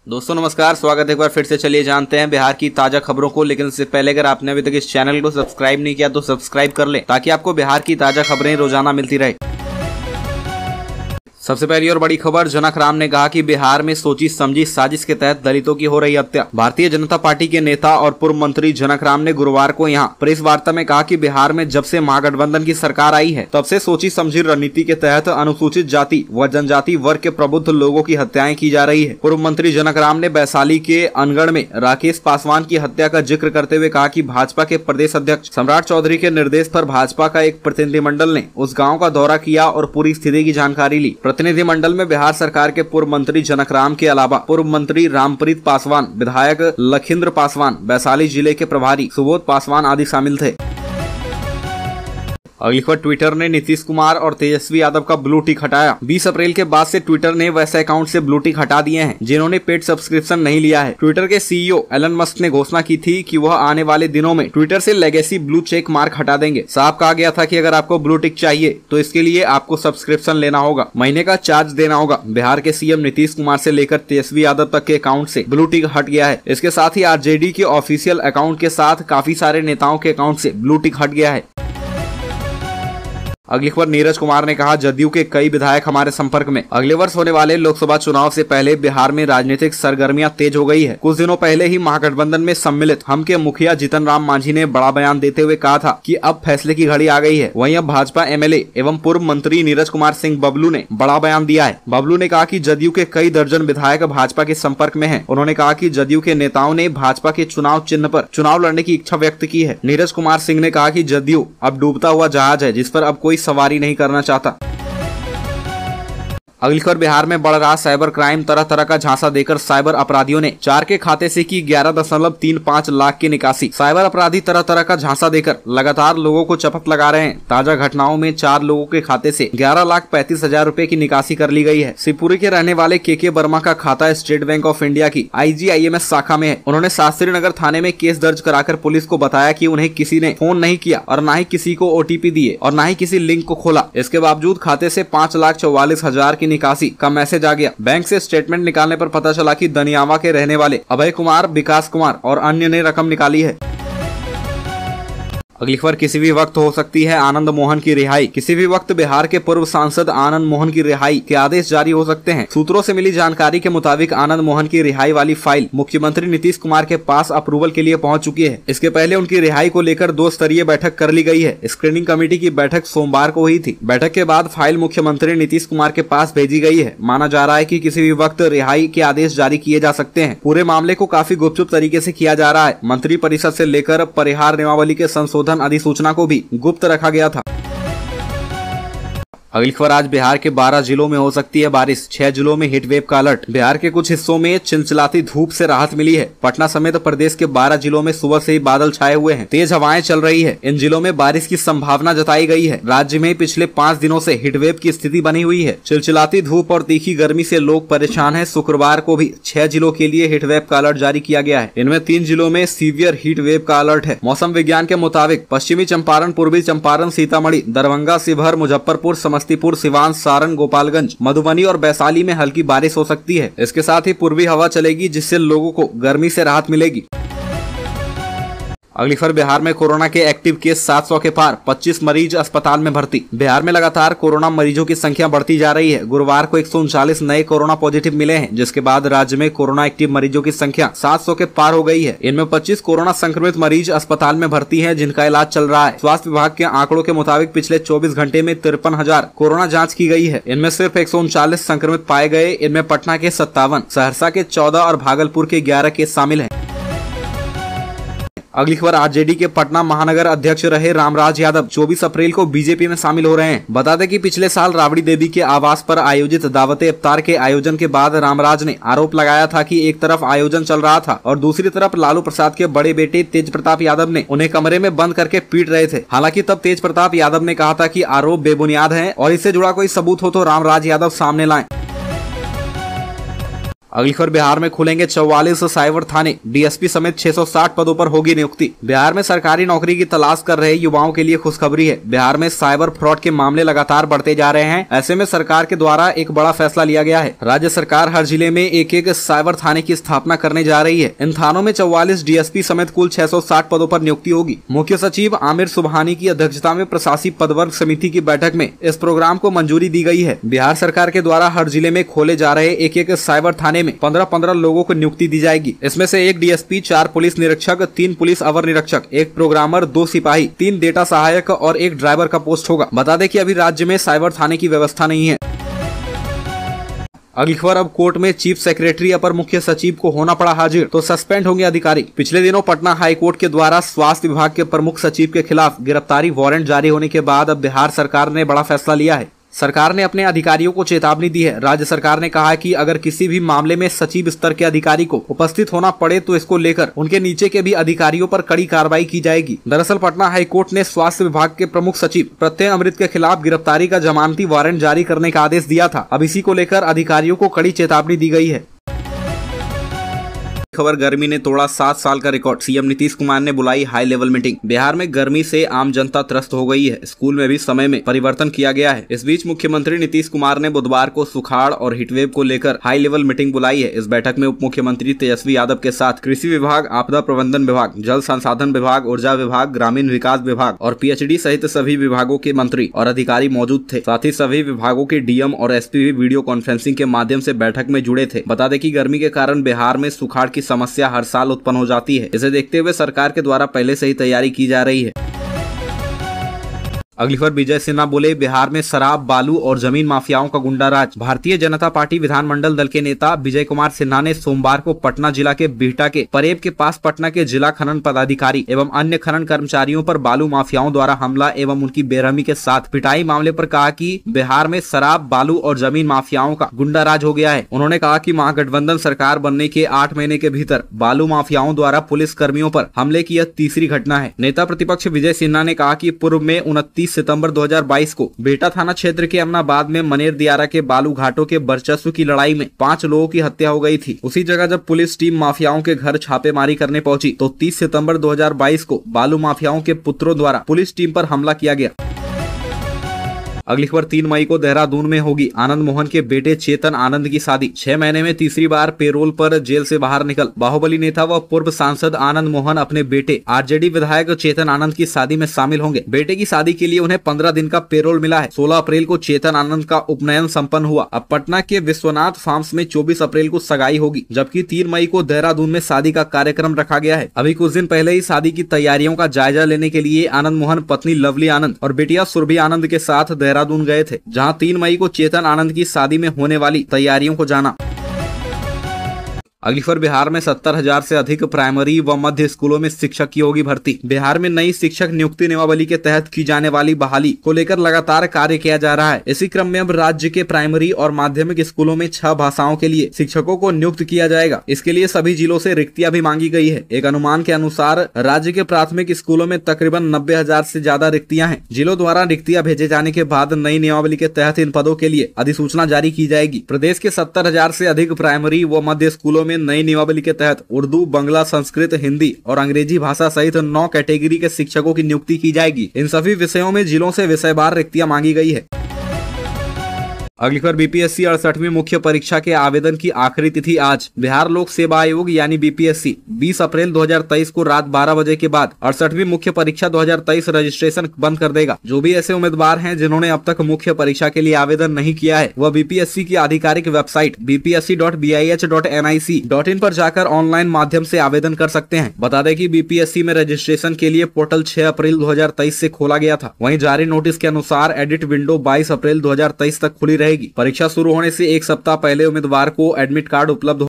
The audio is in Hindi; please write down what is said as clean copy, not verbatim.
दोस्तों नमस्कार, स्वागत है एक बार फिर से। चलिए जानते हैं बिहार की ताजा खबरों को। लेकिन इससे पहले अगर आपने अभी तक इस चैनल को सब्सक्राइब नहीं किया तो सब्सक्राइब कर लें ताकि आपको बिहार की ताजा खबरें रोजाना मिलती रहे। सबसे पहली और बड़ी खबर, जनक राम ने कहा कि बिहार में सोची समझी साजिश के तहत दलितों की हो रही हत्या। भारतीय जनता पार्टी के नेता और पूर्व मंत्री जनक राम ने गुरुवार को यहां प्रेस वार्ता में कहा कि बिहार में जब से महागठबंधन की सरकार आई है तब से सोची समझी रणनीति के तहत अनुसूचित जाति व जनजाति वर्ग के प्रबुद्ध लोगों की हत्याएं की जा रही है। पूर्व मंत्री जनक राम ने वैशाली के अनगढ़ में राकेश पासवान की हत्या का जिक्र करते हुए कहा कि भाजपा के प्रदेश अध्यक्ष सम्राट चौधरी के निर्देश पर भाजपा का एक प्रतिनिधिमंडल ने उस गाँव का दौरा किया और पूरी स्थिति की जानकारी ली। प्रतिनिधिमंडल में बिहार सरकार के पूर्व मंत्री जनक राम के अलावा पूर्व मंत्री रामप्रीत पासवान, विधायक लखिंद्र पासवान, वैशाली जिले के प्रभारी सुबोध पासवान आदि शामिल थे। अगली खबर, ट्विटर ने नीतीश कुमार और तेजस्वी यादव का ब्लू टिक हटाया। 20 अप्रैल के बाद से ट्विटर ने वैसे अकाउंट से ब्लू टिक हटा दिए हैं जिन्होंने पेड सब्सक्रिप्शन नहीं लिया है। ट्विटर के सीईओ एलन मस्क ने घोषणा की थी कि वह आने वाले दिनों में ट्विटर से लेगेसी ब्लू चेक मार्क हटा देंगे। साफ कहा गया था कि अगर आपको ब्लू टिक चाहिए तो इसके लिए आपको सब्सक्रिप्शन लेना होगा, महीने का चार्ज देना होगा। बिहार के सीएम नीतीश कुमार से लेकर तेजस्वी यादव तक के अकाउंट से ब्लू टिक हट गया है। इसके साथ ही आरजेडी के ऑफिशियल अकाउंट के साथ काफी सारे नेताओं के अकाउंट से ब्लू टिक हट गया है। अगली खबर, नीरज कुमार ने कहा जदयू के कई विधायक हमारे संपर्क में। अगले वर्ष होने वाले लोकसभा चुनाव से पहले बिहार में राजनीतिक सरगर्मियां तेज हो गई है। कुछ दिनों पहले ही महागठबंधन में सम्मिलित हम के मुखिया जीतन राम मांझी ने बड़ा बयान देते हुए कहा था कि अब फैसले की घड़ी आ गई है। वहीं अब भाजपा एमएलए एवं पूर्व मंत्री नीरज कुमार सिंह बबलू ने बड़ा बयान दिया है। बबलू ने कहा कि जदयू के कई दर्जन विधायक भाजपा के संपर्क में है। उन्होंने कहा कि जदयू के नेताओं ने भाजपा के चुनाव चिन्ह पर चुनाव लड़ने की इच्छा व्यक्त की है। नीरज कुमार सिंह ने कहा कि जदयू अब डूबता हुआ जहाज है जिस पर अब कोई सवारी नहीं करना चाहता। अगली खबर, बिहार में बढ़ रहा साइबर क्राइम। तरह तरह का झांसा देकर साइबर अपराधियों ने 4 के खाते से की 11.35 लाख की निकासी। साइबर अपराधी तरह तरह का झांसा देकर लगातार लोगों को चपत लगा रहे हैं। ताजा घटनाओं में 4 लोगों के खाते से 11,35,000 रुपए की निकासी कर ली गई है। शिवपुरी के रहने वाले के वर्मा का खाता स्टेट बैंक ऑफ इंडिया की IGIMS शाखा में है। उन्होंने शास्त्री नगर थाने में केस दर्ज कराकर पुलिस को बताया कि उन्हें किसी ने फोन नहीं किया और न ही किसी को OTP दिए और न ही किसी लिंक को खोला। इसके बावजूद खाते से 5,44,000 की निकासी का मैसेज आ गया। बैंक से स्टेटमेंट निकालने पर पता चला कि दनियावा के रहने वाले अभय कुमार, विकास कुमार और अन्य ने रकम निकाली है। अगली खबर, किसी भी वक्त हो सकती है आनंद मोहन की रिहाई। किसी भी वक्त बिहार के पूर्व सांसद आनंद मोहन की रिहाई के आदेश जारी हो सकते हैं। सूत्रों से मिली जानकारी के मुताबिक आनंद मोहन की रिहाई वाली फाइल मुख्यमंत्री नीतीश कुमार के पास अप्रूवल के लिए पहुंच चुकी है। इसके पहले उनकी रिहाई को लेकर 2 स्तरीय बैठक कर ली गई है। स्क्रीनिंग कमेटी की बैठक सोमवार को हुई थी। बैठक के बाद फाइल मुख्यमंत्री नीतीश कुमार के पास भेजी गई है। माना जा रहा है कि किसी भी वक्त रिहाई के आदेश जारी किए जा सकते हैं। पूरे मामले को काफी गुपचुप तरीके से किया जा रहा है। मंत्री परिषद से लेकर परिहार नियमावली के संशोधन अधिसूचना को भी गुप्त रखा गया था। अगली खबर, आज बिहार के 12 जिलों में हो सकती है बारिश। 6 जिलों में हीटवेव का अलर्ट। बिहार के कुछ हिस्सों में चिलचिलाती धूप से राहत मिली है। पटना समेत प्रदेश के 12 जिलों में सुबह से ही बादल छाए हुए हैं। तेज हवाएं चल रही है। इन जिलों में बारिश की संभावना जताई गई है। राज्य में पिछले 5 दिनों से हीटवेव की स्थिति बनी हुई है। चिलचिलाती धूप और तीखी गर्मी से लोग परेशान हैं। शुक्रवार को भी 6 जिलों के लिए हीटवेव का अलर्ट जारी किया गया है। इनमें 3 जिलों में सीवियर हीटवेव का अलर्ट है। मौसम विज्ञान के मुताबिक पश्चिमी चंपारण, पूर्वी चंपारण, सीतामढ़ी, दरभंगा, शिवहर, मुजफ्फरपुर, समस्तीपुर, सिवान, सारण, गोपालगंज, मधुबनी और वैशाली में हल्की बारिश हो सकती है। इसके साथ ही पूर्वी हवा चलेगी जिससे लोगों को गर्मी से राहत मिलेगी। अगली खबर, बिहार में कोरोना के एक्टिव केस 700 के पार। 25 मरीज अस्पताल में भर्ती। बिहार में लगातार कोरोना मरीजों की संख्या बढ़ती जा रही है। गुरुवार को 139 नए कोरोना पॉजिटिव मिले हैं, जिसके बाद राज्य में कोरोना एक्टिव मरीजों की संख्या 700 के पार हो गई है। इनमें 25 कोरोना संक्रमित मरीज अस्पताल में भर्ती हैं, जिनका इलाज चल रहा है। स्वास्थ्य विभाग के आंकड़ों के मुताबिक पिछले 24 घंटे में 53,000 कोरोना जाँच की गई है। इनमें सिर्फ 139 संक्रमित पाए गए। इनमें पटना के 57, सहरसा के 14 और भागलपुर के 11 केस शामिल है। अगली खबर, आरजेडी के पटना महानगर अध्यक्ष रहे रामराज यादव 24 अप्रैल को बीजेपी में शामिल हो रहे हैं। बता दें कि पिछले साल राबड़ी देवी के आवास पर आयोजित दावत इफ्तार के आयोजन के बाद रामराज ने आरोप लगाया था कि एक तरफ आयोजन चल रहा था और दूसरी तरफ लालू प्रसाद के बड़े बेटे तेज प्रताप यादव ने उन्हें कमरे में बंद करके पीट रहे थे। हालांकि तब तेज प्रताप यादव ने कहा था कि आरोप बेबुनियाद है और इससे जुड़ा कोई सबूत हो तो रामराज यादव सामने लाएं। अगली खबर, बिहार में खुलेंगे 44 साइबर थाने, डीएसपी समेत 660 पदों पर होगी नियुक्ति। बिहार में सरकारी नौकरी की तलाश कर रहे युवाओं के लिए खुशखबरी है। बिहार में साइबर फ्रॉड के मामले लगातार बढ़ते जा रहे हैं। ऐसे में सरकार के द्वारा एक बड़ा फैसला लिया गया है। राज्य सरकार हर जिले में एक एक साइबर थाने की स्थापना करने जा रही है। इन थानों में 44 डीएसपी समेत कुल 660 पदों पर नियुक्ति होगी। मुख्य सचिव आमिर सुबहानी की अध्यक्षता में प्रशासनिक पदवर्ग समिति की बैठक में इस प्रोग्राम को मंजूरी दी गई है। बिहार सरकार के द्वारा हर जिले में खोले जा रहे एक एक साइबर थाने में 15-15 लोगों को नियुक्ति दी जाएगी। इसमें से 1 डीएसपी, 4 पुलिस निरीक्षक, 3 पुलिस अवर निरीक्षक, 1 प्रोग्रामर, 2 सिपाही, 3 डेटा सहायक और 1 ड्राइवर का पोस्ट होगा। बता दें कि अभी राज्य में साइबर थाने की व्यवस्था नहीं है। अगली खबर, अब कोर्ट में चीफ सेक्रेटरी अपर मुख्य सचिव को होना पड़ा हाजिर, तो सस्पेंड होंगे अधिकारी। पिछले दिनों पटना हाई कोर्ट के द्वारा स्वास्थ्य विभाग के प्रमुख सचिव के खिलाफ गिरफ्तारी वारंट जारी होने के बाद अब बिहार सरकार ने बड़ा फैसला लिया है। सरकार ने अपने अधिकारियों को चेतावनी दी है। राज्य सरकार ने कहा है कि अगर किसी भी मामले में सचिव स्तर के अधिकारी को उपस्थित होना पड़े तो इसको लेकर उनके नीचे के भी अधिकारियों पर कड़ी कार्रवाई की जाएगी। दरअसल पटना हाई कोर्ट ने स्वास्थ्य विभाग के प्रमुख सचिव प्रत्यय अमृत के खिलाफ गिरफ्तारी का जमानती वारंट जारी करने का आदेश दिया था। अब इसी को लेकर अधिकारियों को कड़ी चेतावनी दी गई है। खबर, गर्मी ने तोड़ा 7 साल का रिकॉर्ड, सीएम नीतीश कुमार ने बुलाई हाई लेवल मीटिंग। बिहार में गर्मी से आम जनता त्रस्त हो गई है। स्कूल में भी समय में परिवर्तन किया गया है। इस बीच मुख्यमंत्री नीतीश कुमार ने बुधवार को सुखाड़ और हीटवेव को लेकर हाई लेवल मीटिंग बुलाई है। इस बैठक में उप मुख्यमंत्री तेजस्वी यादव के साथ कृषि विभाग, आपदा प्रबंधन विभाग, जल संसाधन विभाग, ऊर्जा विभाग, ग्रामीण विकास विभाग और पीएचडी सहित सभी विभागों के मंत्री और अधिकारी मौजूद थे। साथ ही सभी विभागों के डीएम और एसपी भी वीडियो कॉन्फ्रेंसिंग के माध्यम से बैठक में जुड़े थे। बता दें कि गर्मी के कारण बिहार में सुखाड़ की समस्या हर साल उत्पन्न हो जाती है। इसे देखते हुए सरकार के द्वारा पहले से ही तैयारी की जा रही है। अगली खबर, विजय सिन्हा बोले बिहार में शराब, बालू और जमीन माफियाओं का गुंडा राज। भारतीय जनता पार्टी विधानमंडल दल के नेता विजय कुमार सिन्हा ने सोमवार को पटना जिला के बिहटा के परेब के पास पटना के जिला खनन पदाधिकारी एवं अन्य खनन कर्मचारियों पर बालू माफियाओं द्वारा हमला एवं उनकी बेरहमी के साथ पिटाई मामले पर कहा कि बिहार में शराब, बालू और जमीन माफियाओं का गुंडा राज हो गया है। उन्होंने कहा कि महागठबंधन सरकार बनने के 8 महीने के भीतर बालू माफियाओं द्वारा पुलिस कर्मियों पर हमले की यह तीसरी घटना है। नेता प्रतिपक्ष विजय सिन्हा ने कहा कि पूर्व में 29 सितंबर 2022 को बेहटा थाना क्षेत्र के अमनाबाद में मनेर दियारा के बालू घाटों के वर्चस्व की लड़ाई में 5 लोगों की हत्या हो गई थी। उसी जगह जब पुलिस टीम माफियाओं के घर छापेमारी करने पहुंची तो 30 सितंबर 2022 को बालू माफियाओं के पुत्रों द्वारा पुलिस टीम पर हमला किया गया। अगली खबर, 3 मई को देहरादून में होगी आनंद मोहन के बेटे चेतन आनंद की शादी। 6 महीने में तीसरी बार पेरोल पर जेल से बाहर निकल बाहुबली नेता व पूर्व सांसद आनंद मोहन अपने बेटे आरजेडी विधायक चेतन आनंद की शादी में शामिल होंगे। बेटे की शादी के लिए उन्हें 15 दिन का पेरोल मिला है। 16 अप्रैल को चेतन आनंद का उपनयन संपन्न हुआ। अब पटना के विश्वनाथ फार्म्स में 24 अप्रैल को सगाई होगी, जबकि 3 मई को देहरादून में शादी का कार्यक्रम रखा गया है। अभी कुछ दिन पहले ही शादी की तैयारियों का जायजा लेने के लिए आनंद मोहन पत्नी लवली आनंद और बेटिया सुरभि आनंद के साथ देहरादून गए थे, जहां 3 मई को चेतन आनंद की शादी में होने वाली तैयारियों को जाना। अगली खबर, बिहार में 70,000 से अधिक प्राइमरी व मध्य स्कूलों में शिक्षक की होगी भर्ती। बिहार में नई शिक्षक नियुक्ति नियमावली के तहत की जाने वाली बहाली को लेकर लगातार कार्य किया जा रहा है। इसी क्रम में अब राज्य के प्राइमरी और माध्यमिक स्कूलों में 6 भाषाओं के लिए शिक्षकों को नियुक्त किया जाएगा। इसके लिए सभी जिलों से रिक्तियां भी मांगी गई है। एक अनुमान के अनुसार राज्य के प्राथमिक स्कूलों में तकरीबन 90,000 से ज्यादा रिक्तियां हैं। जिलों द्वारा रिक्तियां भेजे जाने के बाद नई नियमावली के तहत इन पदों के लिए अधिसूचना जारी की जाएगी। प्रदेश के 70,000 से अधिक प्राइमरी व मध्य स्कूलों में नई नियमावली के तहत उर्दू, बांग्ला, संस्कृत, हिंदी और अंग्रेजी भाषा सहित 9 कैटेगरी के शिक्षकों की नियुक्ति की जाएगी। इन सभी विषयों में जिलों से विषयवार रिक्तियां मांगी गई है। अगली खबर, बीपीएससी 68वीं मुख्य परीक्षा के आवेदन की आखिरी तिथि आज। बिहार लोक सेवा आयोग यानी बीपीएससी 20 अप्रैल 2023 को रात 12 बजे के बाद 68वीं मुख्य परीक्षा 2023 रजिस्ट्रेशन बंद कर देगा। जो भी ऐसे उम्मीदवार हैं जिन्होंने अब तक मुख्य परीक्षा के लिए आवेदन नहीं किया है, वह बीपीएससी की आधिकारिक वेबसाइट bpsc.bih.nic.in पर जाकर ऑनलाइन माध्यम से आवेदन कर सकते हैं। बता दें कि बीपीएससी में रजिस्ट्रेशन के लिए पोर्टल 6 अप्रैल 2023 से खोला गया था। वहीं जारी नोटिस के अनुसार एडिट विंडो 22 अप्रैल 2023 तक खुली रहेगी। परीक्षा शुरू होने से 1 सप्ताह पहले उम्मीदवार को एडमिट कार्ड उपलब्ध